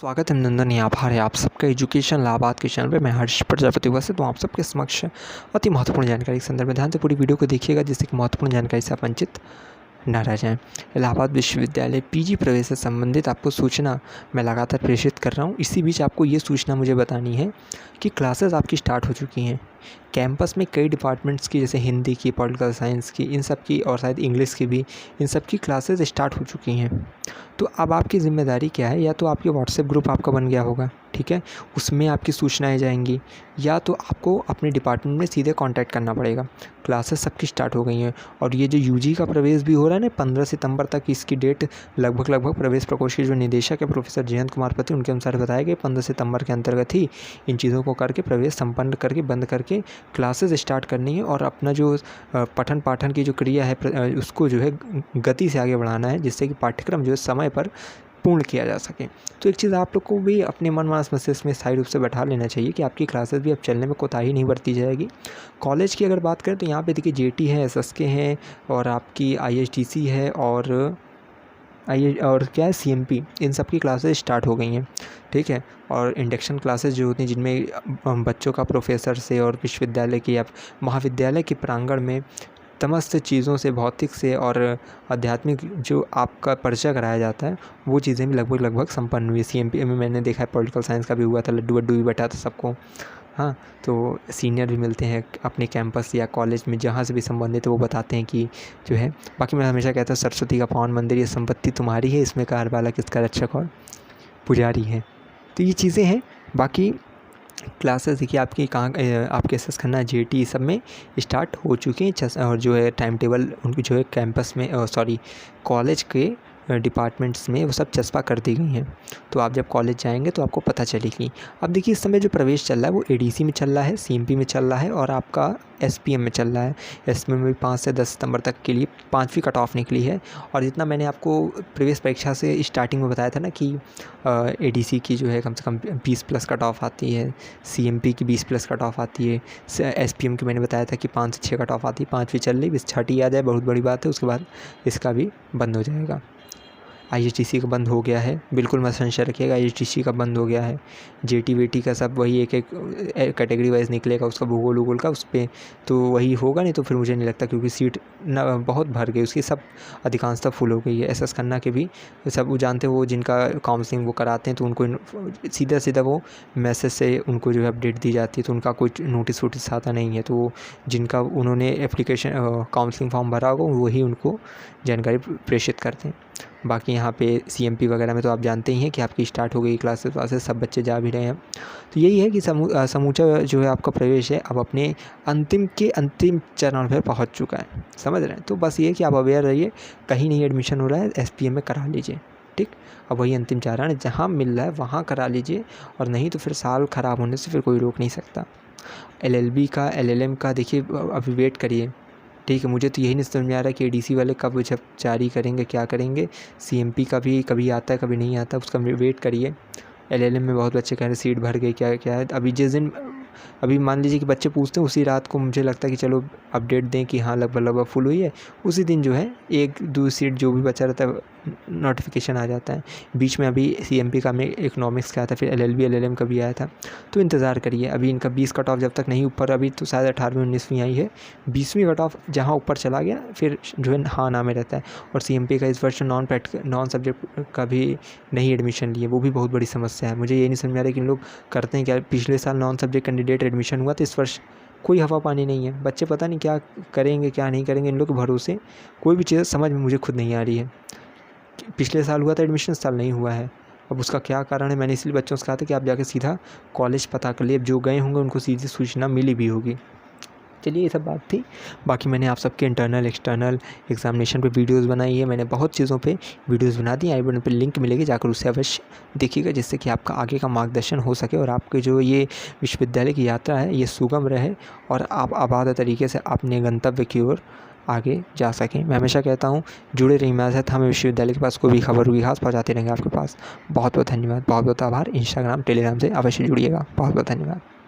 स्वागत है नंदन यहाँ आभार है आप सबका एजुकेशन लाभात के चैनल पे। मैं हर्ष प्रजापति उपस्थित हूँ आप सबके समक्ष अति महत्वपूर्ण जानकारी के संदर्भ में। ध्यान से पूरी वीडियो को देखिएगा जिससे कि महत्वपूर्ण जानकारी से आप वंचित न रह जाएं। इलाहाबाद विश्वविद्यालय पीजी प्रवेश से संबंधित आपको सूचना मैं लगातार प्रेषित कर रहा हूँ। इसी बीच आपको ये सूचना मुझे बतानी है कि क्लासेस आपकी स्टार्ट हो चुकी हैं। कैंपस में कई डिपार्टमेंट्स की, जैसे हिंदी की, पॉलिटिकल साइंस की, इन सब की और शायद इंग्लिश की भी, इन सब की क्लासेस स्टार्ट हो चुकी हैं। तो अब आपकी ज़िम्मेदारी क्या है? या तो आपके व्हाट्सएप ग्रुप आपका बन गया होगा, ठीक है, उसमें आपकी सूचनाएं जाएंगी, या तो आपको अपने डिपार्टमेंट में सीधे कांटेक्ट करना पड़ेगा। क्लासेस सबकी स्टार्ट हो गई हैं और ये जो यूजी का प्रवेश भी हो रहा है ना, 15 सितंबर तक इसकी डेट लगभग प्रवेश प्रकोष्ठ के जो निदेशक है प्रोफेसर जयंत कुमार पति, उनके अनुसार बताया गया 15 सितंबर के अंतर्गत ही इन चीज़ों को करके प्रवेश संपन्न करके बंद करके क्लासेस स्टार्ट करनी है और अपना जो पठन पाठन की जो क्रिया है उसको जो है गति से आगे बढ़ाना है, जिससे कि पाठ्यक्रम जो है समय पर पूर्ण किया जा सके। तो एक चीज़ आप लोग को भी अपने मन मानस मस्तिष्क में स्थायी रूप से बैठा लेना चाहिए कि आपकी क्लासेस भी अब चलने में कोताही नहीं बरती जाएगी। कॉलेज की अगर बात करें तो यहाँ पे देखिए जेटी है, एसएसके है और आपकी आईएचटीसी है और क्या है, सीएमपी, इन सब की क्लासेस स्टार्ट हो गई हैं, ठीक है। और इंडक्शन क्लासेस जो होती हैं जिनमें बच्चों का प्रोफेसर से और विश्वविद्यालय के या महाविद्यालय के प्रांगण में समस्त चीज़ों से, भौतिक से और आध्यात्मिक जो आपका परिचय कराया जाता है, वो चीज़ें भी लगभग संपन्न हुई। सीएमपी में मैंने देखा है पॉलिटिकल साइंस का भी हुआ था, लड्डू वड्डू भी बटा था सबको। हाँ, तो सीनियर भी मिलते हैं अपने कैंपस या कॉलेज में, जहाँ से भी संबंधित है वो बताते हैं कि जो है। बाकी मैं हमेशा कहता हूँ सरस्वती का पावन मंदिर, ये संपत्ति तुम्हारी है, इसमें कारवाला किसका रक्षक और पुजारी है। तो ये चीज़ें हैं। बाकी क्लासेस देखिए आपकी आपके एसएस खन्ना, जेटी सब में स्टार्ट हो चुके हैं और जो है टाइम टेबल उनकी जो है कैंपस में कॉलेज के डिपार्टमेंट्स में वो सब चस्पा कर दी गई हैं। तो आप जब कॉलेज जाएंगे तो आपको पता चलेगी। अब देखिए इस समय जो प्रवेश चल रहा है वो एडीसी में चल रहा है, सीएमपी में चल रहा है और आपका एसपीएम में चल रहा है। एसपीएम में भी 5 से 10 सितंबर तक के लिए 5वीं कट ऑफ निकली है। और जितना मैंने आपको प्रवेश परीक्षा से स्टार्टिंग में बताया था ना कि एडीसी की जो है कम से कम 20+ कट ऑफ आती है, सीएमपी की 20+ कट ऑफ आती है, एसपीएम की मैंने बताया था कि 5 से 6 कट ऑफ आती है। 5वीं चल रही, बस 6ठी आ जाए बहुत बड़ी बात है, उसके बाद इसका भी बंद हो जाएगा। आईएचटीसी का बंद हो गया है, बिल्कुल मत संशय रखिएगा, आईएचटीसी का बंद हो गया है। जेटी वेटी का सब वही एक कैटेगरी वाइज निकलेगा, उसका भूगोल वूगोल का उस पर तो वही होगा। नहीं तो फिर मुझे नहीं लगता, क्योंकि सीट न बहुत भर गई उसकी, सब अधिकांशतः फुल हो गई है। एसएस खन्ना के भी सब वो जानते हैं, वो जिनका काउंसलिंग वो कराते हैं तो उनको सीधा वो मैसेज से उनको जो है अपडेट दी जाती है, तो उनका कोई नोटिस वोटिस आता नहीं है। तो जिनका उन्होंने एप्लीकेशन काउंसलिंग फॉर्म भरा होगा वही उनको जानकारी प्रेषित करते हैं। बाकी यहाँ पे सीएमपी वगैरह में तो आप जानते ही हैं कि आपकी स्टार्ट हो गई क्लासेस वासेस, सब बच्चे जा भी रहे हैं। तो यही है कि समूचा जो है आपका प्रवेश है अब अपने अंतिम चरण पर पहुँच चुका है, समझ रहे हैं। तो बस ये कि आप अवेयर रहिए, कहीं नहीं एडमिशन हो रहा है एसपीएम में करा लीजिए, ठीक। अब वही अंतिम चरण है, जहाँ मिल रहा है वहाँ करा लीजिए, और नहीं तो फिर साल ख़राब होने से फिर कोई रोक नहीं सकता। एलएलबी का, एलएलएम का देखिए अभी वेट करिए, ठीक है। मुझे तो यही नहीं समझ में आ रहा है कि एडीसी वाले कब जब जारी करेंगे, क्या करेंगे। सीएमपी का भी कभी आता है कभी नहीं आता, उसका वेट करिए। एलएलएम में बहुत बच्चे कह रहे हैं सीट भर गई, क्या क्या है। अभी जिस दिन, अभी मान लीजिए कि बच्चे पूछते हैं, उसी रात को मुझे लगता है कि चलो अपडेट दें कि हाँ लगभग फुल हुई है, उसी दिन जो है 1-2 सीट जो भी बचा रहता है नोटिफिकेशन आ जाता है। बीच में अभी सीएमपी का में इकोनॉमिक्स का आया था, फिर एलएलबी एलएलएम का भी आया था। तो इंतज़ार करिए, अभी इनका 20 कट ऑफ जब तक नहीं ऊपर, अभी तो शायद 18वीं 19वीं आई है, 20वीं कट ऑफ जहाँ ऊपर चला गया फिर जो है हाँ ना में रहता है। और सीएमपी का इस वर्ष नॉन सब्जेक्ट का भी नहीं एडमिशन लिए, वो भी बहुत बड़ी समस्या है। मुझे ये नहीं समझ में आ रहा है कि इन लोग करते हैं क्या। पिछले साल नॉन सब्जेक्ट कैंडिडेट एडमिशन हुआ तो इस वर्ष कोई हवा पानी नहीं है। बच्चे पता नहीं क्या करेंगे क्या नहीं करेंगे, इन लोग के भरोसे कोई भी चीज़ समझ में मुझे खुद नहीं आ रही है। पिछले साल हुआ था एडमिशन, इस साल नहीं हुआ है, अब उसका क्या कारण है। मैंने इसलिए बच्चों से कहा था कि आप जाके सीधा कॉलेज पता कर लिए, अब जो गए होंगे उनको सीधी सूचना मिली भी होगी। चलिए ये सब बात थी। बाकी मैंने आप सबके इंटरनल एक्सटर्नल एग्जामिनेशन पे वीडियोस बनाई है, मैंने बहुत चीज़ों पे वीडियोस बना दी। आई बटन पे लिंक मिलेगी, जाकर उससे अवश्य देखिएगा, जिससे कि आपका आगे का मार्गदर्शन हो सके और आपके जो ये विश्वविद्यालय की यात्रा है ये सुगम रहे और आप आबाद तरीके से अपने गंतव्य की ओर आगे जा सकें। मैं हमेशा कहता हूँ जुड़े रहिए मेरे साथ, हमें विश्वविद्यालय के पास कोई भी खबर हुई खास पहुँचाते रहेंगे आपके पास। बहुत बहुत धन्यवाद, बहुत बहुत आभार। इंस्टाग्राम टेलीग्राम से अवश्य जुड़िएगा। बहुत बहुत धन्यवाद।